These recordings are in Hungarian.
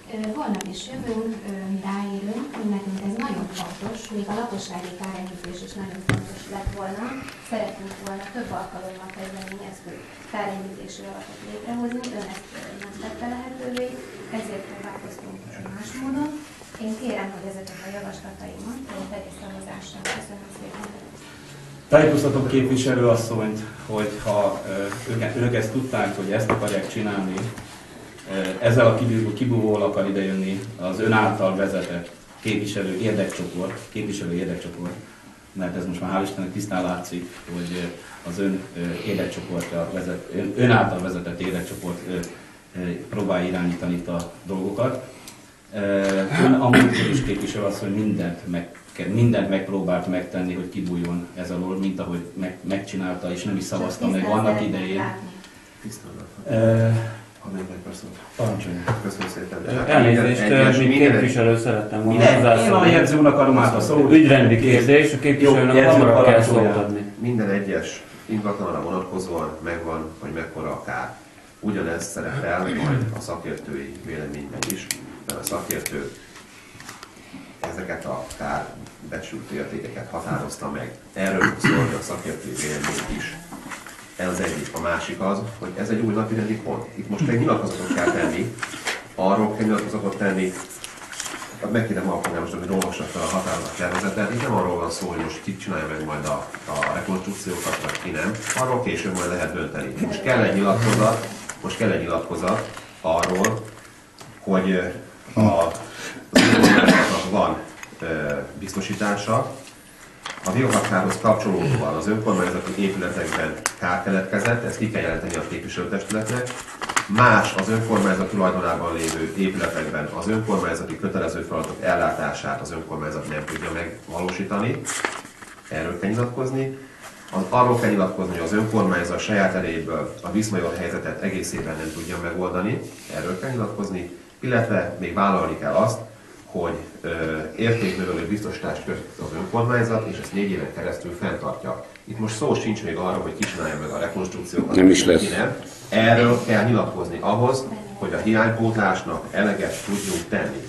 Holnap is jövünk, ráérünk, nekünk ez nagyon fontos, még a lakossági kárenyhítés is nagyon fontos lett volna. Szeretnénk volna több alkalommal kezdeményező kárenyhítési alapot létrehozni, ön ezt nem tette lehetővé, ezért próbálkoztunk más módon. Én kérem, hogy ezeket a javaslataimat tegye szavazásra. Köszönöm szépen. Tájékoztatom képviselőasszonyt, hogy ha ők ezt tudták, hogy ezt akarják csinálni, ezzel a kibúvóval akar idejönni az ön által vezetett képviselő érdekcsoport, mert ez most már hál' Istennek tisztán látszik, hogy az ön érdekcsoportja, ön által vezetett érdekcsoport próbálja irányítani itt a dolgokat. Ön amúgy is képviselő az, hogy mindent megpróbált megtenni, hogy kibújjon ez alól, mint ahogy megcsinálta, és nem is szavazta meg annak idején. Parancsoljon. Köszönöm szépen. Elnézést, mint képviselő szerettem volna hozzászólni. Én a jegyzőnek adom át a szót. Ügyrendi kérdés, a képviselőnek hamarabb kell szót adni. Minden egyes ingatlanra vonatkozóan megvan, hogy mekkora a kár. Ugyanez szerepel majd a szakértői véleményben is, mert a szakértő ezeket a kárbecsült értékeket határozta meg. Erről fog szólni a szakértői vélemény is. Ez az egyik. A másik az, hogy ez egy új napirendi pont. Itt most egy nyilatkozatot kell tenni, arról kell nyilatkozatot tenni, megkérem alkalmazást, hogy olvassa fel a határozattervezetet. Itt nem arról van szó, hogy most ki csinálja meg majd a rekonstrukciókat, vagy ki nem. Arról később majd lehet dönteni. Most kell egy nyilatkozat arról, hogy az önkormányzatnak van biztosítása, a biohatárhoz kapcsolódóan az önkormányzati épületekben kár keletkezett, ezt ki kell jelenteni a képviselőtestületnek. Más az önkormányzat tulajdonában lévő épületekben az önkormányzati kötelező feladatok ellátását az önkormányzat nem tudja megvalósítani. Erről kell nyilatkozni. Arról kell nyilatkozni, hogy az önkormányzat saját erejéből a Viszmajor helyzetet egészében nem tudja megoldani. Erről kell nyilatkozni. Illetve még vállalni kell azt, hogy értéknövelő biztosítást köt az önkormányzat, és ezt 4 éven keresztül fenntartja. Itt most szó sincs még arra, hogy ki csinálja meg a rekonstrukciókat. Nem is lesz. Nem. Erről kell nyilatkozni ahhoz, hogy a hiánypótlásnak eleget tudjunk tenni.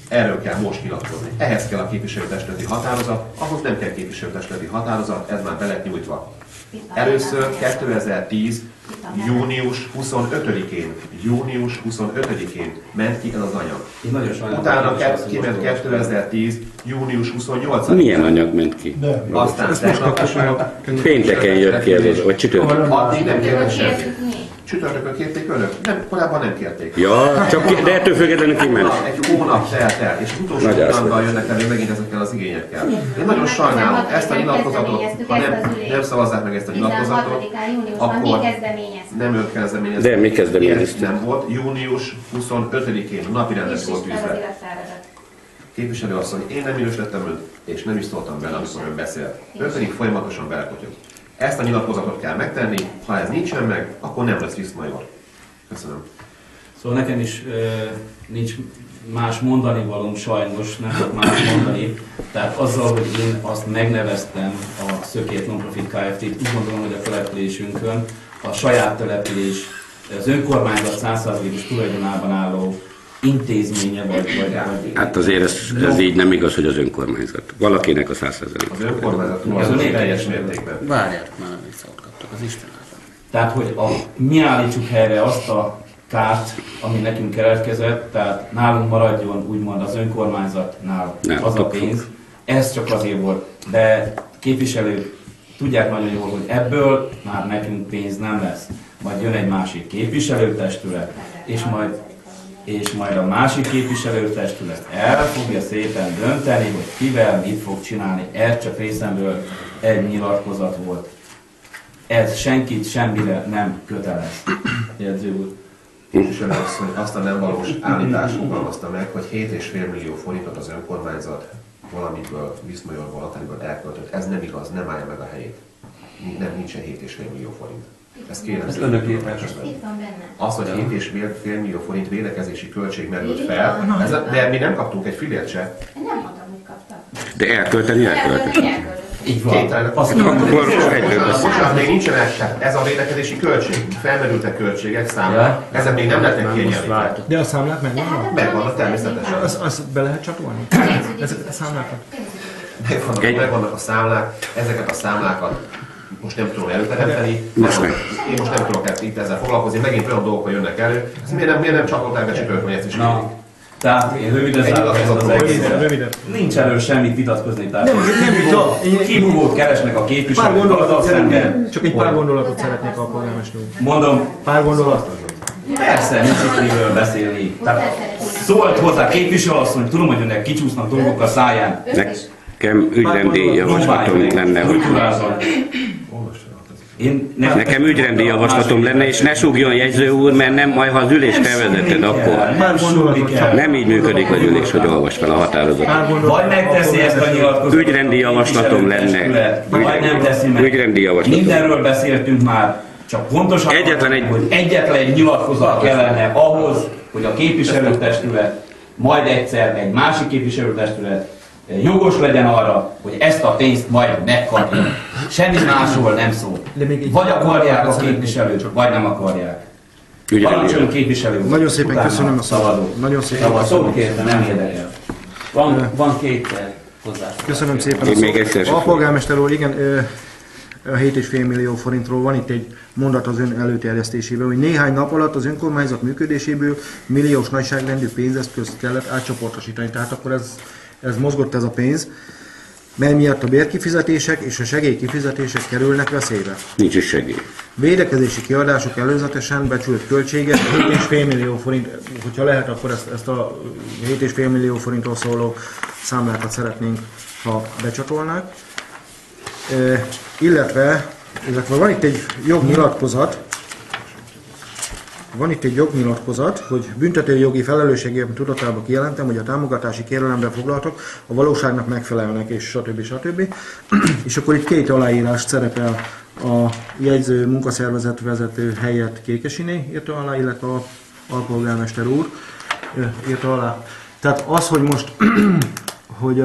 Erről kell most nyilatkozni. Ehhez kell a képviselőtestületi határozat, ahhoz nem kell képviselőtestületi határozat, ez már be lett nyújtva. Először 2010. június 25-én ment ki ez az anyag. Utána kiment 2010. június 28-án. Milyen anyag ment ki? Aztán pénteken jött ki ez, vagy csütörtökön? Addig nem kértek semmit. Csütörtökön kérték önök? Nem, korábban nem kérték. Ja, de ettől függetlenül kiment. Egy hónap telt el, és utolsó pillanatban jönnek elő megint ezekkel az igényekkel. Én nagyon sajnálom, ezt a nyilatkozatot, ha nem szavazzák meg ezt a nyilatkozatot, akkor nem ők kezdeményezték. De mi kezdeményezték? Nem volt, június 25-én napirendre volt tűzve. Képviselő asszony, én nem minősítettem önt, és nem is szóltam bele, amikor ön beszélt. Ön pedig folyamatosan belekotyog. Ezt a nyilatkozatot kell megtenni, ha ez nincsen meg, akkor nem lesz Viszmajor. Köszönöm. Szóval nekem is nincs más mondani valóm, sajnos nem tudok más mondani. Tehát azzal, hogy én azt megneveztem a Szökét Nonprofit Kft-t, úgy gondolom, hogy a településünkön a saját település, az önkormányzat 100%-os tulajdonában álló intézménye vagy. Hát azért ez így nem igaz, hogy az önkormányzat. Valakinek a 100%. Az önkormányzat tulajdonában teljes mértékben. Várják, már nem visszaot kaptak az Isten által. Tehát, hogy mi állítsuk helyre azt a kárt, ami nekünk keletkezett, tehát nálunk maradjon úgymond az önkormányzatnál az a pénz. Ez csak azért volt, de képviselők tudják nagyon jól, hogy ebből már nekünk pénz nem lesz. Majd jön egy másik képviselőtestület, és majd a másik képviselőtestület el fogja szépen dönteni, hogy kivel mit fog csinálni. Ez csak részemről egy nyilatkozat volt. Ez senkit semmire nem kötelez. Jegyző úr. Képviselő asszony azt a nem valós állítást fogalmazta meg, hogy 7,5 millió forintot az önkormányzat valamiből, Viszmajorból, Latariből elköltött. Ez nem igaz, nem állja meg a helyét. Nincsen 7,5 millió forint. Ezt kérem szépen. Az, hogy 7,5 millió forint védekezési költség merült fel, de mi nem kaptunk egy fillért se. Nem mondtam, hogy kaptam. De elkölteni. Így van. Kénytelenek. Azt Akkor mondom, egyről Most még nincsenek, tehát ez a védekezési költség. Felmerültek költségek számra. Ezek még nem lettek kiegyenlítve. De a számlák megvannak? Megvannak természetesen. Azt be lehet csatolni? Ezeket a számlákat? Megvannak a számlák, ezeket a számlákat most nem tudom előteremteni. Most nem. Én most nem tudok itt ezzel foglalkozni, megint olyan dolgok jönnek elő. Ezt miért nem csatolták be csütörtök, hogy ezt is Na, tehát én röviden Egy zárok nyilatkozat az egészet. Röviden. Nincs erről semmit vitatkozni. Tehát Nem vita. kibúvót keresnek a Pár képviselők gondolatot azzal szemben. szeretnék, csak egy pár gondolatot szeretnék a polgármester úr. Mondom, Pár gondolatot. persze, nincs itt miről beszélni. Tehát szólt hozzá képviselőasszony, tudom, hogy önnek kicsúsznak dolgok a száján. Nekem ügyrendi javaslatom lenne, hogy nekem ügyrendi javaslatom lenne, és ne súgjon jegyző úr, mert nem, majd ha az ülést te vezeted, akkor nem így működik az ülés, hogy olvas fel a határozatot. Vagy megteszi ezt a nyilatkozatot. Ügyrendi javaslatom lenne. Vagy nem teszi meg. Ügyrendi javaslatom. Mindenről beszéltünk már, csak pontosan egyetlen egy nyilatkozat kellene ahhoz, hogy a képviselőtestület, majd egyszer egy másik képviselőtestület jogos legyen arra, hogy ezt a pénzt majd megkapja. Semmi másról nem szól. Vagy akarják a képviselőt, vagy nem akarják. Parancsoljon képviselő. Nagyon szépen köszönöm a szavazók. Nagyon szépen Szavazók érte, nem érdekel. Van kétszer hozzá. köszönöm szépen Én még egyszer a sem. polgármester úr, igen, a 7,5 millió forintról van itt egy mondat az ön előterjesztésében, hogy néhány nap alatt az önkormányzat működéséből milliós nagyságrendű pénzeszközt kellett átcsoportosítani. Tehát akkor ez mozgott ez a pénz, mely miatt a bérkifizetések és a segélykifizetések kerülnek veszélybe. Nincs is segély. Védekezési kiadások előzetesen becsült költséget 7,5 millió forint, hogyha lehet, akkor ezt a 7,5 millió forintról szóló számlákat szeretnénk, ha becsatolnák. Illetve van itt egy jognyilatkozat, hogy büntetőjogi felelősségében tudatában kijelentem, hogy a támogatási kérelemben foglaltak a valóságnak megfelelnek, és stb. És akkor itt két aláírás szerepel, a jegyző munkaszervezet vezető helyett Kékesiné írta alá, illetve a alpolgármester úr írta alá. Tehát az, hogy most hogy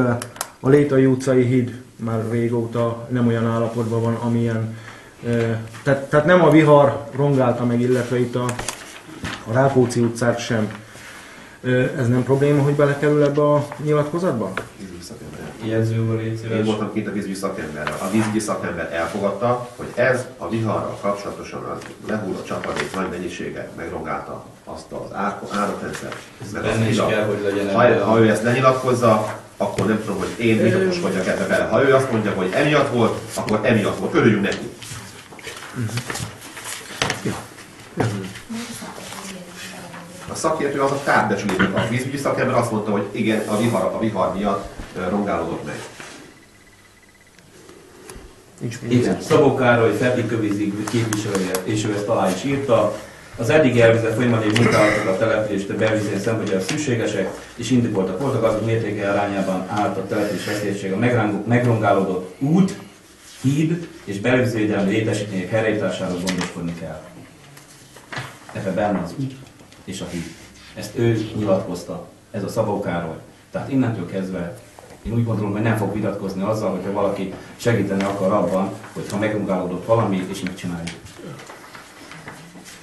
a Létai utcai híd már régóta nem olyan állapotban van, amilyen. Tehát nem a vihar rongálta meg, illetve itt a Rákóczi utcát sem. Ez nem probléma, hogy belekerül ebbe a nyilatkozatba? Én voltam kint a vízügyi szakemberrel. A vízügyi szakember elfogadta, hogy ez a viharral kapcsolatosan az lehullott csapadék nagy mennyisége megrongálta azt az áratrendszert. Ha ő ezt lenyilatkozza, akkor nem tudom, hogy én mit okoskodjak ebbe bele. Ha ő azt mondja, hogy emiatt volt, akkor emiatt volt. Örüljünk neki. A szakértő az a kárbecsülés. A vízügyi szakember azt mondta, hogy igen, a vihar miatt rongálódott meg. Igen, Szabó Károly Ferdikövízig képviselője, és ő ezt alá is írta. Az eddig elvégzett folyamatos munkálatok a települést bevízén szempontjából szükségesek, és indokoltak voltak, azok mértéke arányában állt a település veszélyesség a megrongálódott út, híd és belvízvédelmi létesítmények helyreállításáról gondoskodni kell. Ebben benne az út és a híd. Ezt ő nyilatkozta, ez a Szabó Károly. Tehát innentől kezdve én úgy gondolom, hogy nem fog vitatkozni azzal, hogyha valaki segíteni akar abban, hogyha megrongálódott valami, és megcsináljuk.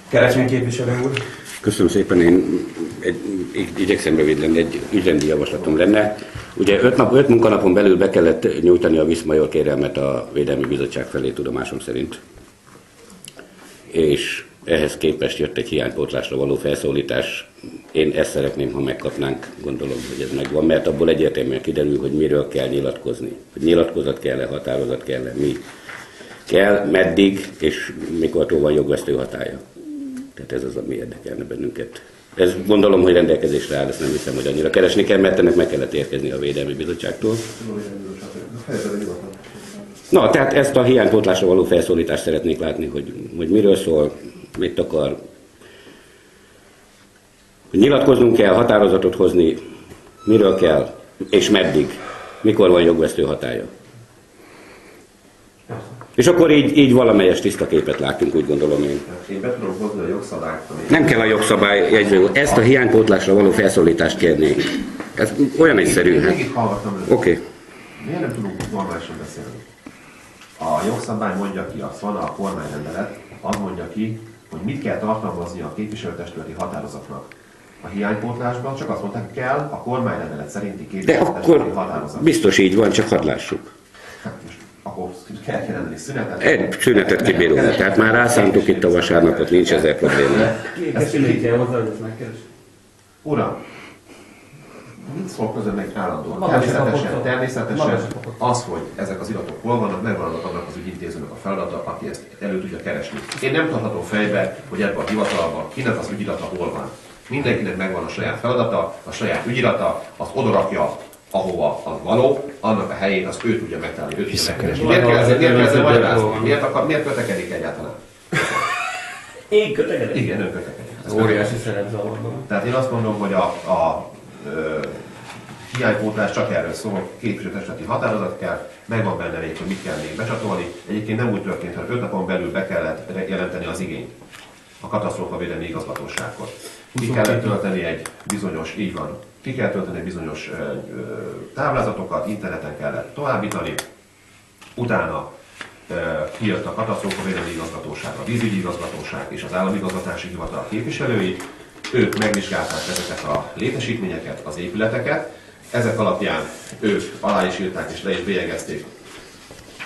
Kerecsén képviselő úr. Köszönöm szépen, én igyekszem rövid lenni, egy ügyrendi javaslatom lenne. Ugye 5 munkanapon belül be kellett nyújtani a Viszmajor kérelmet a Védelmi Bizottság felé, tudomásom szerint. És ehhez képest jött egy hiánypótlásra való felszólítás. Én ezt szeretném, ha megkapnánk, gondolom, hogy ez megvan, mert abból egyértelműen kiderül, hogy miről kell nyilatkozni. Hogy nyilatkozat kell-e, határozat kell-e, mi kell, meddig, és mikortól van jogvesztő hatálya. Tehát ez az, ami érdekelne bennünket. Ez gondolom, hogy rendelkezésre áll, ezt nem hiszem, hogy annyira keresni kell, mert ennek meg kellett érkezni a Védelmi Bizottságtól. Na, tehát ezt a hiánypótlásra való felszólítást szeretnék látni, hogy miről szól, mit akar. Hogy nyilatkoznunk kell, határozatot hozni, miről kell, és meddig, mikor van jogvesztő hatálya. És akkor így valamelyes tiszta képet látunk, úgy gondolom én. Én be tudom hozni a jogszabályt. Nem kell a jogszabály jegyző, ezt a hiánypótlásra való felszólítást kérnék. Ez olyan egyszerű, hát. Végig hallgattam őt. Oké. Miért nem tudunk normálisan beszélni? A jogszabály mondja ki, az van a kormányrendelet, az mondja ki, hogy mit kell tartalmaznia a képviselőtestületi határozatnak. A hiánypótlásban csak azt mondták, hogy kell a kormányrendelet szerinti De képviselőtestületi akkor határozat. biztos így van, csak hadd lássuk. Hát most akkor kell rendelni szünetet. Egy szünetet kibírunk, tehát már rászántuk itt a vasárnapot, nincs ezzel probléma. Ezt így kell hozzá, hogy ezt megkeres. Uram, mit szól közben meg állandóan? Magas a papot. Természetesen Magas a papot. az, hogy ezek az iratok hol vannak, megvannak annak az ügyintézőnek a feladata, aki ezt elő tudja keresni. Én nem tarthatom fejbe, hogy ebben a hivatalban kinek az ügyirata hol van. Mindenkinek megvan a saját feladata, a saját ügyirata, az odarakja, ahova az való, annak a helyén az ő tudja megtalálni, ő tudja megkeresni. Miért kell ezzel magyarázni? Miért kötekedik egyáltalán? Én kötekedek? Igen, ön kötekedik. Óriási szerepzavarban. Tehát én azt mondom, hogy a hiánypótlás csak erről szól, hogy képviselőtestületi határozat kell, megvan benne még, hogy mit kell még becsatolni. Egyébként nem úgy történt, hogy 5 napon belül be kellett jelenteni az igényt a katasztrófavédelmi igazgatósághoz. Ki kellett tölteni egy bizonyos, így van, ki kell tölteni egy bizonyos táblázatokat, interneten kellett továbbítani, utána kijött a katasztrófavédelmi igazgatóság, a vízügyi igazgatóság és az állami igazgatási hivatal képviselői, ők megvizsgálták ezeket a létesítményeket, az épületeket, ezek alapján ők alá is írták és le is bélyegezték,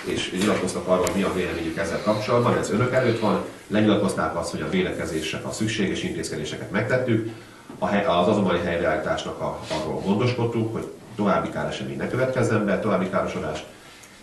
és nyilatkoztak arról, hogy mi a véleményük ezzel kapcsolatban, ez önök előtt van, lenyilatkozták azt, hogy a védekezések, a szükséges intézkedéseket megtettük, az azonnali helyreállításnak arról gondoskodtuk, hogy további káresemény ne következzen be, további károsodás,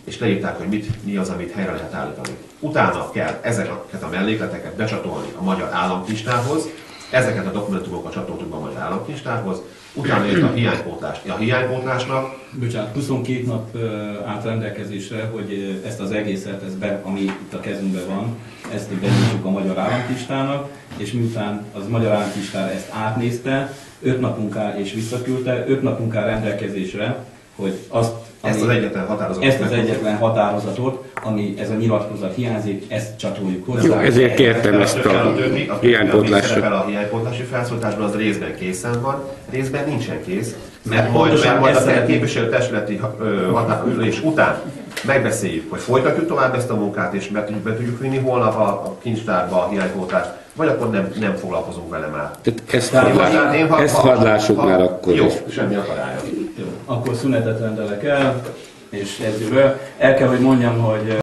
és leírták, hogy mi az, amit helyre lehet állítani. Utána kell ezeket a mellékleteket becsatolni a Magyar Államkincstához, ezeket a dokumentumokat csatoltuk be a Magyar Államkincstához, utána jött a hiánypótlás. A hiánypótlásnak... Bocsánat, 22 nap állt rendelkezésre, hogy ezt az egészet, ami itt a kezünkben van, ezt benyújtjuk a Magyar Államkincstának, és miután az Magyar Államkincstár ezt átnézte, 5 napunk áll és visszaküldte, 5 napunk áll rendelkezésre, hogy ezt az egyetlen határozatot, ami ez a nyilatkozat hiányzik, ezt csatoljuk hozzá. Jó, ezért kértem ezt a hiánypótlásra. Szerepel a hiánypótlási felszólításban, az részben készen van, részben nincsen kész, mert majd a képviselőtestületi ülés után megbeszéljük, hogy folytatjuk tovább ezt a munkát, és be tudjuk vinni holnap a kincstárba a hiánypótlást, vagy akkor nem foglalkozunk vele már. Ezt hadd lássuk már akkor. Jó, semmi akadálya. Jó, akkor szünetet rendelek el, és kezdjük el. El kell, hogy mondjam, hogy